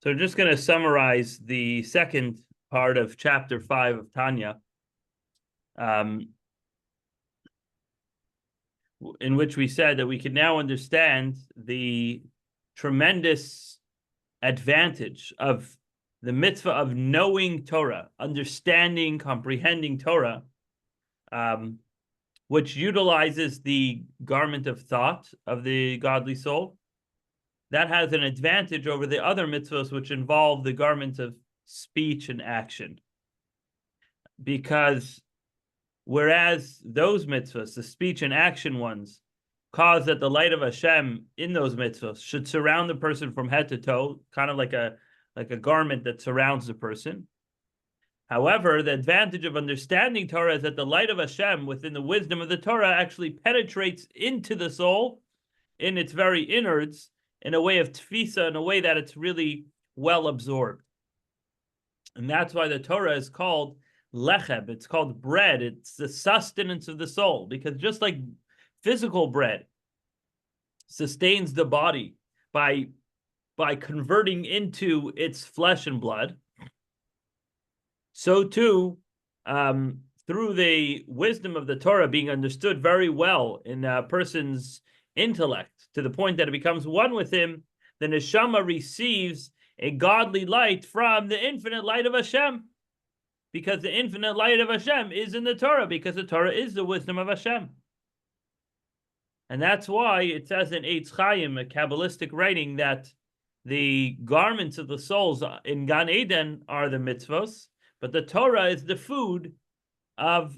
So we're just going to summarize the second part of chapter 5 of Tanya, in which we said that we can now understand the tremendous advantage of the mitzvah of knowing Torah, understanding, comprehending Torah, which utilizes the garment of thought of the godly soul. That has an advantage over the other mitzvahs which involve the garments of speech and action. Because whereas those mitzvahs, the speech and action ones, cause that the light of Hashem in those mitzvahs should surround the person from head to toe, kind of like a garment that surrounds the person. However, the advantage of understanding Torah is that the light of Hashem within the wisdom of the Torah actually penetrates into the soul in its very innards, in a way of tfisa, in a way that it's really well absorbed. And that's why the Torah is called lechem. It's called bread. It's the sustenance of the soul, because just like physical bread sustains the body by converting into its flesh and blood, so too, through the wisdom of the Torah being understood very well in a person's intellect, to the point that it becomes one with him, the neshama receives a godly light from the infinite light of Hashem, because the infinite light of Hashem is in the Torah, because the Torah is the wisdom of Hashem. And that's why it says in Eitz Chaim, a Kabbalistic writing, that the garments of the souls in Gan Eden are the mitzvos, but the Torah is the food of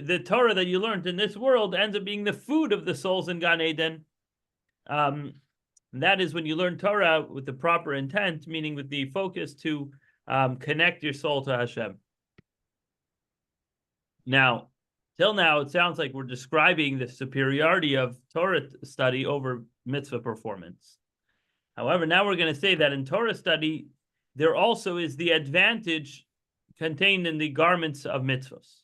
the Torah that you learned in this world, ends up being the food of the souls in Gan Eden. That is when you learn Torah with the proper intent, meaning with the focus to connect your soul to Hashem. Now, till now, it sounds like we're describing the superiority of Torah study over mitzvah performance. However, now we're going to say that in Torah study, there also is the advantage contained in the garments of mitzvahs.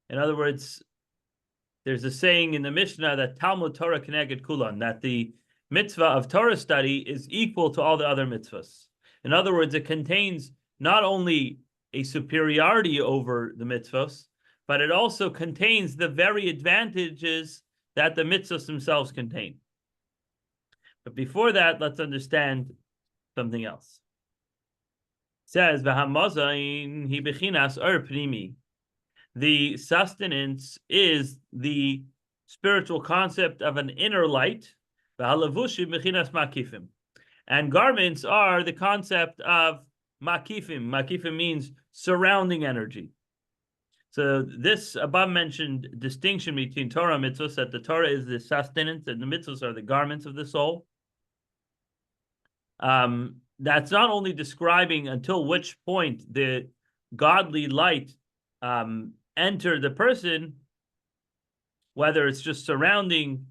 In other words, there's a saying in the Mishnah that Talmud Torah Keneged Kulan, that the mitzvah of Torah study is equal to all the other mitzvahs. In other words, it contains not only a superiority over the mitzvahs, but it also contains the very advantages that the mitzvahs themselves contain. But before that, let's understand something else. It says, "V'hamazayin hi bechinas or pnimi." The sustenance is the spiritual concept of an inner light. V'halavushim bechinas makifim. And garments are the concept of makifim. Makifim means surrounding energy. So this above-mentioned distinction between Torah and mitzvahs, that the Torah is the sustenance and the mitzvahs are the garments of the soul, that's not only describing until which point the godly light entered the person, whether it's just surrounding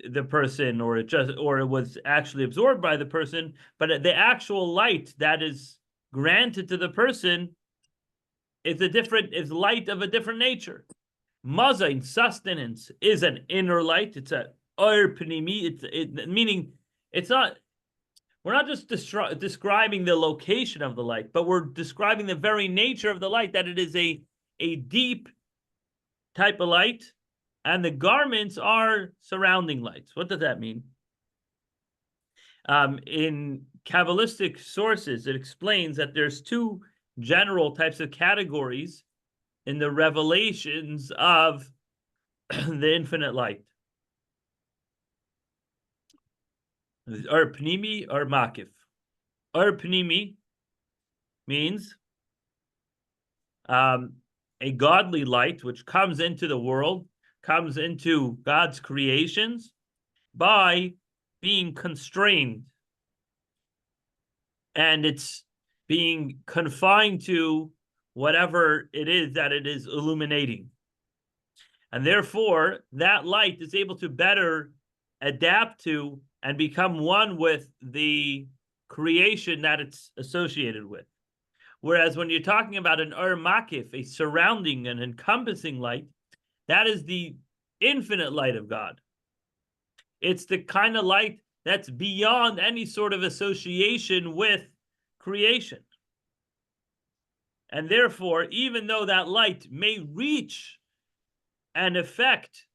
the person or it was actually absorbed by the person, but the actual light that is granted to the person is light of a different nature. Mazain, sustenance, is an inner light. It's a or pnimi. Meaning it's not. We're not just describing the location of the light, but we're describing the very nature of the light, that it is a deep type of light, and the garments are surrounding lights. What does that mean? In Kabbalistic sources, it explains that there's two general types of categories in the revelations of the infinite light. Or pnimi or makif. Or pnimi means a godly light which comes into the world, comes into God's creations by being constrained, and it's being confined to whatever it is that it is illuminating. And therefore, that light is able to better adapt to and become one with the creation that it's associated with. Whereas when you're talking about an ur makif, a surrounding and encompassing light, that is the infinite light of God. It's the kind of light that's beyond any sort of association with creation. And therefore, even though that light may reach and affect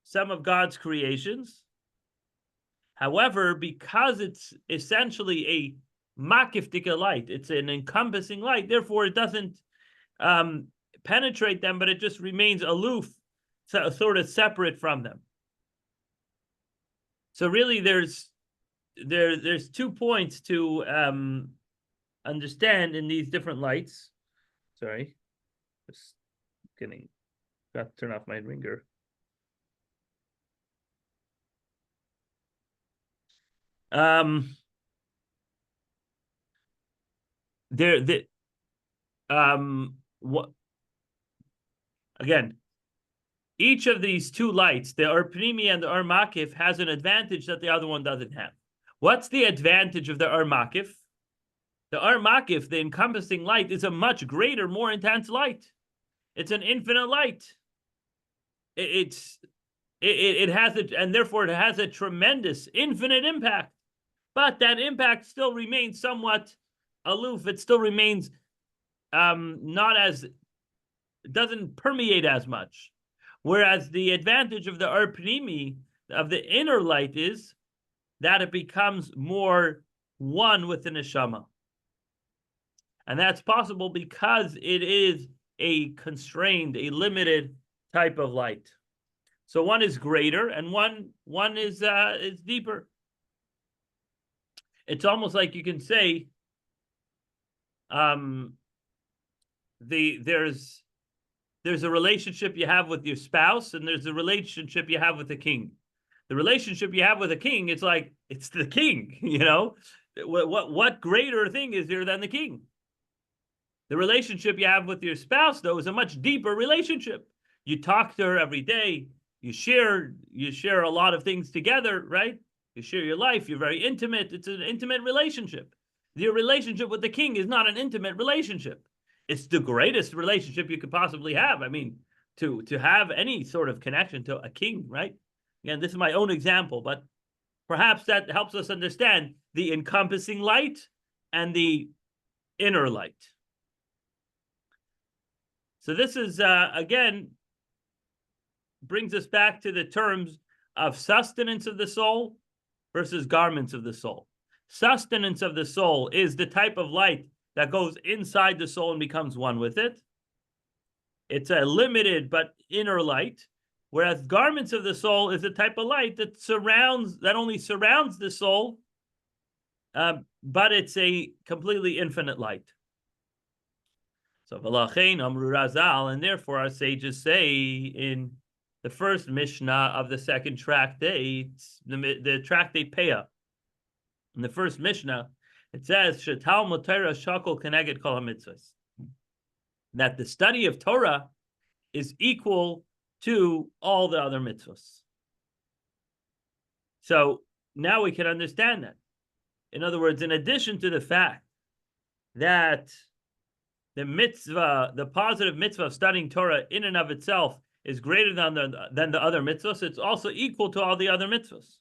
some of God's creations, however, because it's essentially a makiftika light, it's an encompassing light, therefore it doesn't penetrate them, but it just remains aloof, so, sort of separate from them. So really there's 2 points to understand in these different lights. Sorry, just got to turn off my ringer. What again? Each of these 2 lights, the Or Pnimi and the Or Makif, has an advantage that the other one doesn't have. What's the advantage of the Or Makif? The Or Makif, the encompassing light, is a much greater, more intense light. It's an infinite light. It has it, and therefore it has a tremendous, infinite impact. But that impact still remains somewhat aloof. It still remains not as, it doesn't permeate as much. Whereas the advantage of the Or Pnimi, of the inner light, is that it becomes more one with the neshama. And that's possible because it is a constrained, a limited type of light. So one is greater and one is deeper. It's almost like you can say there's a relationship you have with your spouse, and there's a relationship you have with the king. The relationship you have with a king, it's like, it's the king, you know? What greater thing is there than the king? The relationship you have with your spouse, though, is a much deeper relationship. You talk to her every day. You share a lot of things together, right? You share your life. You're very intimate. It's an intimate relationship. Your relationship with the king is not an intimate relationship. It's the greatest relationship you could possibly have. I mean, to have any sort of connection to a king, right? Again, this is my own example, but perhaps that helps us understand the encompassing light and the inner light. So this is, again, brings us back to the terms of sustenance of the soul versus garments of the soul. Sustenance of the soul is the type of light that goes inside the soul and becomes one with it. It's a limited but inner light, whereas garments of the soul is a type of light that only surrounds the soul, but it's a completely infinite light. So V'lachein Amru Razal, and therefore our sages say in the first Mishnah of the second tractate, the tractate Peah, in the first Mishnah, it says Shetal Motera Shakol Keneged Kol HaMitzvos, that the study of Torah is equal to all the other mitzvahs. So now we can understand that. In other words, in addition to the fact that the mitzvah, the positive mitzvah of studying Torah in and of itself is greater than the other mitzvahs, it's also equal to all the other mitzvahs.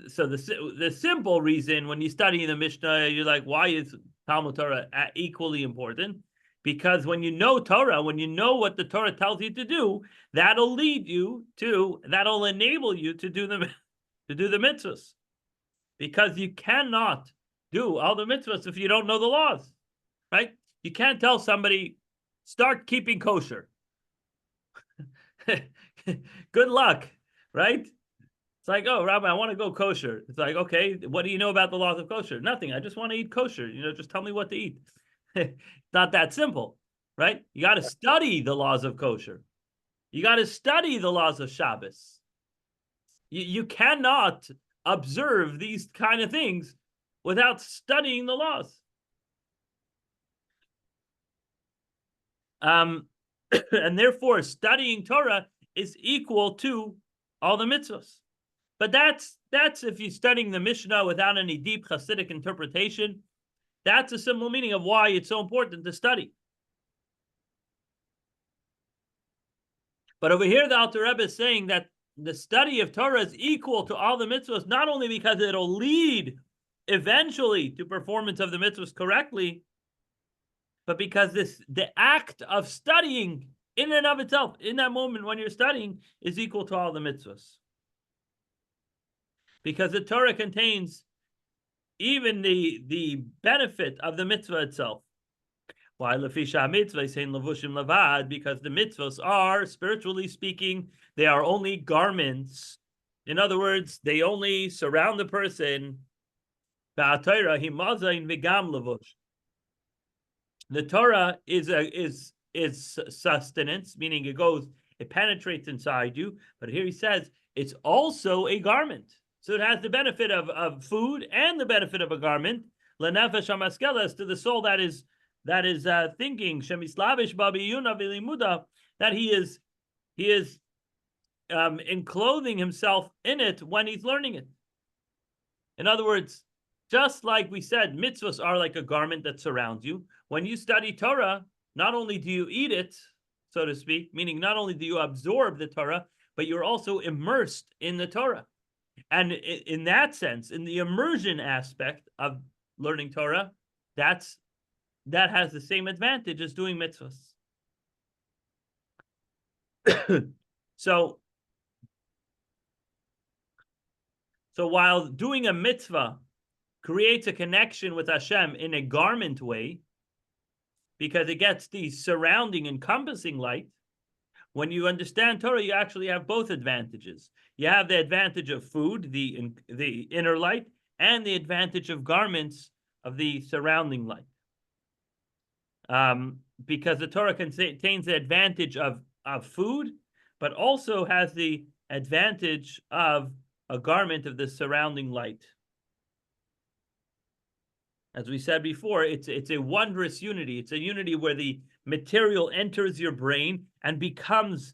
So the simple reason when you study the Mishnah, you're like, why is Talmud Torah equally important? Because when you know Torah, when you know what the Torah tells you to do, that'll enable you to do the mitzvahs. Because you cannot do all the mitzvahs if you don't know the laws. Right? You can't tell somebody, start keeping kosher. Good luck, right? It's like, oh, Rabbi, I want to go kosher. It's like, okay, what do you know about the laws of kosher? Nothing. I just want to eat kosher. Just tell me what to eat. It's not that simple, right? You got to study the laws of kosher. You got to study the laws of Shabbos. You cannot observe these kind of things without studying the laws. And therefore, studying Torah is equal to all the mitzvahs. But that's if you're studying the Mishnah without any deep Hasidic interpretation. That's a simple meaning of why it's so important to study. But over here, the Alter Rebbe is saying that the study of Torah is equal to all the mitzvahs, not only because it'll lead eventually to performance of the mitzvahs correctly, but because the act of studying in and of itself, in that moment when you're studying, is equal to all the mitzvahs. Because the Torah contains even the benefit of the mitzvah itself. Why lefisha mitzvah saying levushim levad? Because the mitzvahs are, spiritually speaking, they are only garments. In other words, they only surround the person. The Torah is sustenance, meaning it penetrates inside you. But here he says it's also a garment. So it has the benefit of food and the benefit of a garment. Lenefesh hamaskeles, to the soul that is thinking, shemislavish babiyuna v'limuda, that he is enclothing himself in it when he's learning it. In other words, just like we said, mitzvahs are like a garment that surrounds you. When you study Torah, not only do you eat it, so to speak, meaning not only do you absorb the Torah, but you're also immersed in the Torah. And in that sense, in the immersion aspect of learning Torah, that has the same advantage as doing mitzvahs. So while doing a mitzvah creates a connection with Hashem in a garment way, because it gets the surrounding, encompassing light, when you understand Torah, you actually have both advantages. You have the advantage of food, the inner light, and the advantage of garments of the surrounding light. Because the Torah contains the advantage of food, but also has the advantage of a garment of the surrounding light. As we said before, it's a wondrous unity. It's a unity where the material enters your brain and becomes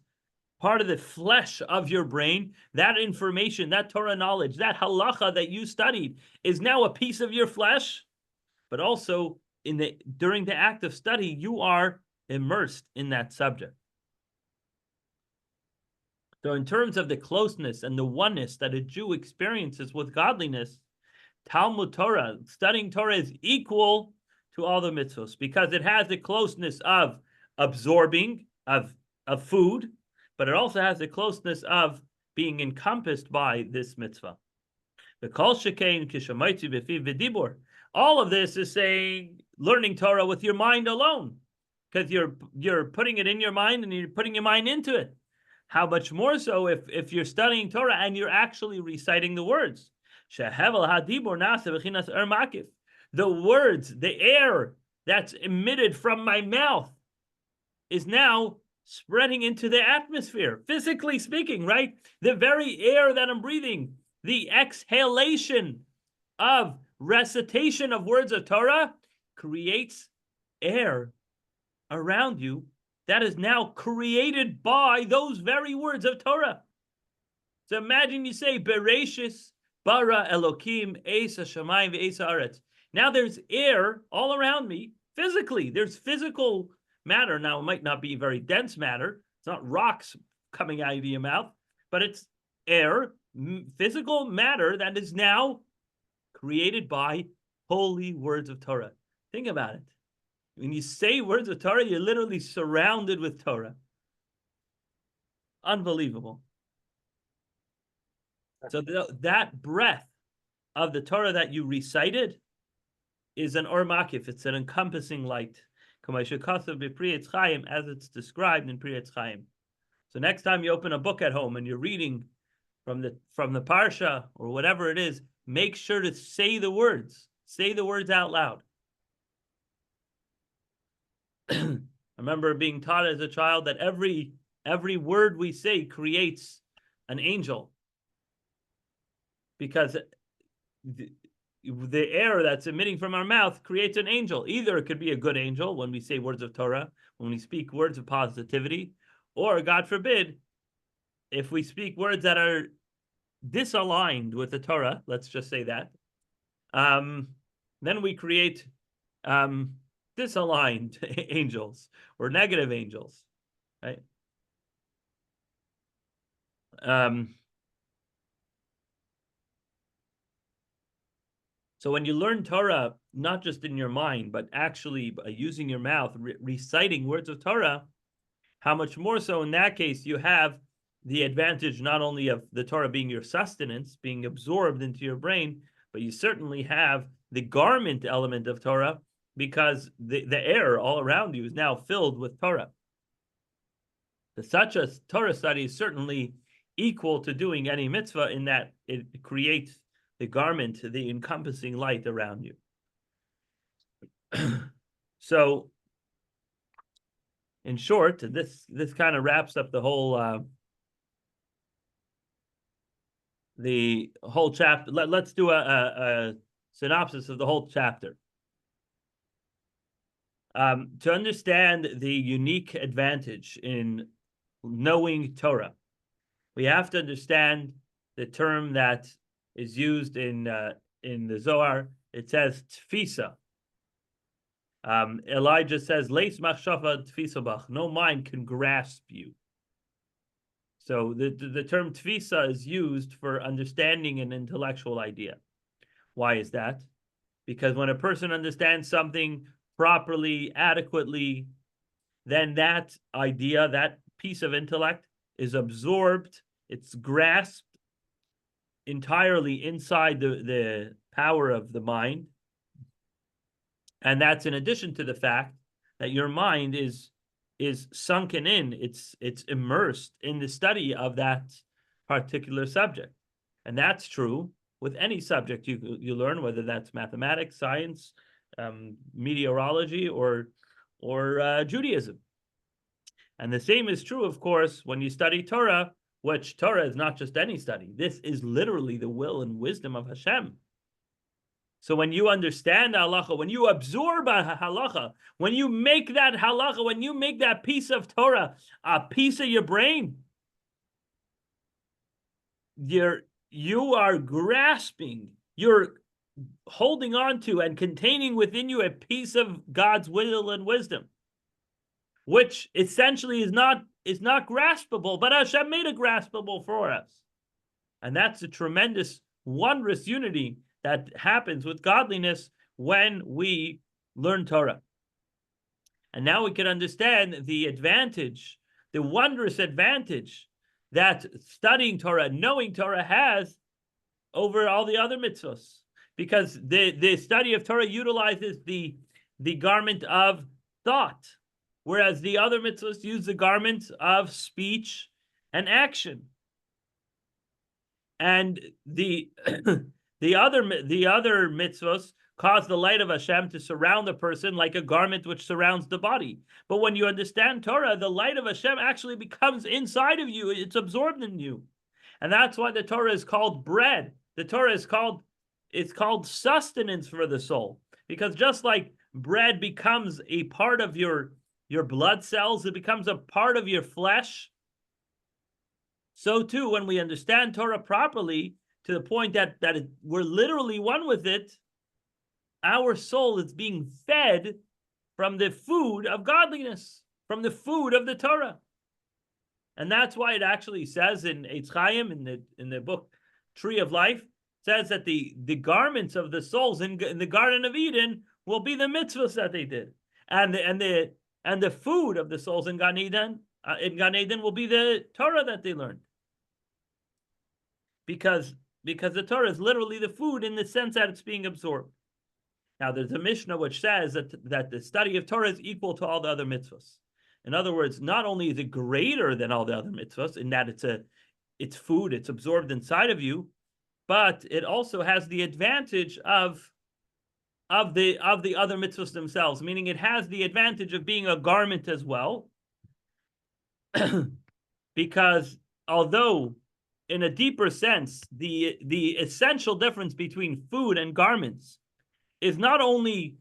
part of the flesh of your brain. That information, that Torah knowledge, that halacha that you studied is now a piece of your flesh, but also during the act of study, you are immersed in that subject. So in terms of the closeness and the oneness that a Jew experiences with godliness, Talmud Torah, studying Torah, is equal to all the mitzvahs because it has the closeness of absorbing, of food, but it also has the closeness of being encompassed by this mitzvah. All of this is saying learning Torah with your mind alone, because you're putting it in your mind and you're putting your mind into it. How much more so if you're studying Torah and you're actually reciting the words. The words, the air that's emitted from my mouth is now spreading into the atmosphere, physically speaking, right? The very air that I'm breathing, the exhalation of recitation of words of Torah creates air around you that is now created by those very words of Torah. So imagine you say, Bereshis bara Elokim es hashamayim ve'es haaretz. Now there's air all around me, physically. There's physical matter. Now it might not be very dense matter. It's not rocks coming out of your mouth, but it's air, physical matter that is now created by holy words of Torah. Think about it. When you say words of Torah, you're literally surrounded with Torah. Unbelievable. So that breath of the Torah that you recited is an or makif. It's an encompassing light, as it's described in Pri Etz Chaim. So next time you open a book at home and you're reading from the parsha or whatever it is, make sure to say the words. Say the words out loud. I remember being taught as a child that every word we say creates an angel, because the air that's emitting from our mouth creates an angel. Either it could be a good angel when we say words of Torah, when we speak words of positivity, or God forbid, if we speak words that are disaligned with the Torah, let's just say that, then we create disaligned angels or negative angels, right? So when you learn Torah, not just in your mind, but actually by using your mouth, reciting words of Torah, how much more so in that case you have the advantage not only of the Torah being your sustenance, being absorbed into your brain, but you certainly have the garment element of Torah because the air all around you is now filled with Torah. Such a Torah study is certainly equal to doing any mitzvah in that it creates the garment, the encompassing light around you. So, in short, this kind of wraps up the whole chapter. Let's do a synopsis of the whole chapter. To understand the unique advantage in knowing Torah, we have to understand the term that is used in the Zohar. It says tfisa. Elijah says, "Leis machshava tfisa bach." No mind can grasp you. So the term tfisa is used for understanding an intellectual idea. Why is that? Because when a person understands something properly, adequately, then that idea, that piece of intellect is absorbed, it's grasped entirely inside the power of the mind. And that's in addition to the fact that your mind is sunken in, it's immersed in the study of that particular subject. And that's true with any subject you learn, whether that's mathematics, science, meteorology, or Judaism. And the same is true, of course, when you study Torah, which Torah is not just any study. This is literally the will and wisdom of Hashem. So when you understand halacha, when you absorb a halacha, when you make that halacha, when you make that piece of Torah a piece of your brain, you are grasping, you're holding on to and containing within you a piece of God's will and wisdom, which essentially is not graspable, but Hashem made it graspable for us. And that's a tremendous, wondrous unity that happens with godliness when we learn Torah. And now we can understand the advantage, the wondrous advantage that studying Torah, knowing Torah has over all the other mitzvahs. Because the study of Torah utilizes the garment of thought, whereas the other mitzvahs use the garment of speech and action. And the other mitzvahs cause the light of Hashem to surround the person like a garment which surrounds the body. But when you understand Torah, the light of Hashem actually becomes inside of you. It's absorbed in you. And that's why the Torah is called bread. The Torah is called sustenance for the soul. Because just like bread becomes a part of your blood cells, it becomes a part of your flesh. So too, when we understand Torah properly, to the point that we're literally one with it, our soul is being fed from the food of godliness, from the food of the Torah. And that's why it actually says in Eitz Chaim, in the book Tree of Life, says that the garments of the souls in the Garden of Eden will be the mitzvahs that they did. And the food of the souls in Gan Eden will be the Torah that they learned. Because the Torah is literally the food in the sense that it's being absorbed. Now, there's a Mishnah which says that the study of Torah is equal to all the other mitzvahs. In other words, not only is it greater than all the other mitzvahs in that it's food, it's absorbed inside of you, but it also has the advantage of the other mitzvahs themselves, meaning it has the advantage of being a garment as well. Because although in a deeper sense, the essential difference between food and garments is not only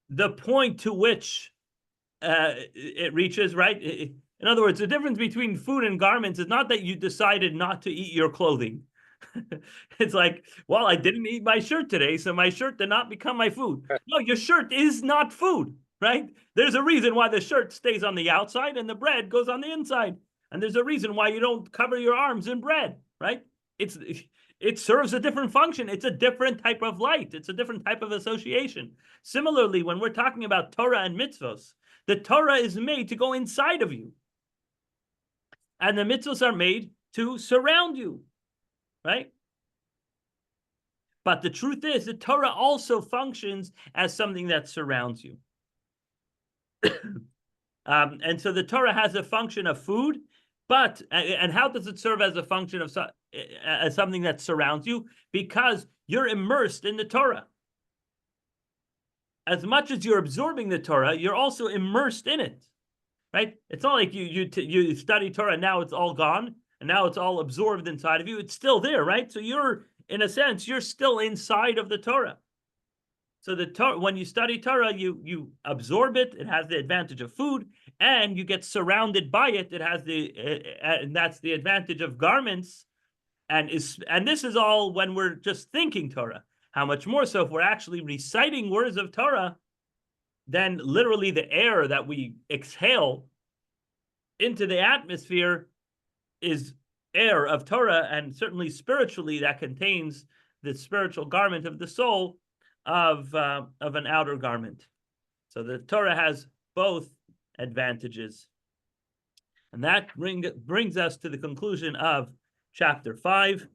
the point to which it reaches, right? In other words, the difference between food and garments is not that you decided not to eat your clothing. It's like, well, I didn't eat my shirt today, so my shirt did not become my food. No, your shirt is not food, right? There's a reason why the shirt stays on the outside and the bread goes on the inside. And there's a reason why you don't cover your arms in bread, right? It serves a different function. It's a different type of light. It's a different type of association. Similarly, when we're talking about Torah and mitzvos, the Torah is made to go inside of you. And the mitzvos are made to surround you, right? But the truth is, the Torah also functions as something that surrounds you. And so the Torah has a function of food, and how does it serve as a function of as something that surrounds you? Because you're immersed in the Torah. As much as you're absorbing the Torah, you're also immersed in it, right? It's not like you study Torah and now it's all gone and now it's all absorbed inside of you. It's still there, right? So you're, in a sense, you're still inside of the Torah. So when you study Torah, you absorb it. It has the advantage of food, and you get surrounded by it. It has and that's the advantage of garments. And this is all when we're just thinking Torah. How much more so if we're actually reciting words of Torah, then literally the air that we exhale into the atmosphere is air of Torah, and certainly spiritually that contains the spiritual garment of the soul of an outer garment. So the Torah has both advantages. And that brings us to the conclusion of chapter 5.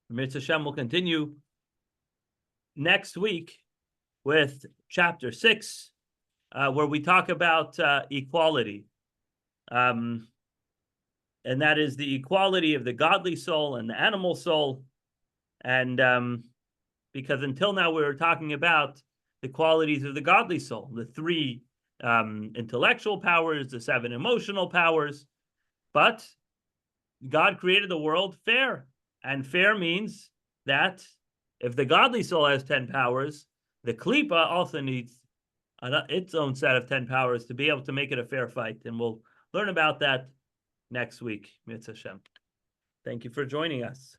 Mitzvah Shem will continue next week with chapter 6, where we talk about equality. And that is the equality of the godly soul and the animal soul. And because until now we were talking about the qualities of the godly soul, the 3 intellectual powers, the 7 emotional powers. But God created the world fair, and fair means that if the godly soul has 10 powers, the klipa also needs its own set of 10 powers to be able to make it a fair fight. And we'll learn about that next week, Mitzvah Shem. Thank you for joining us.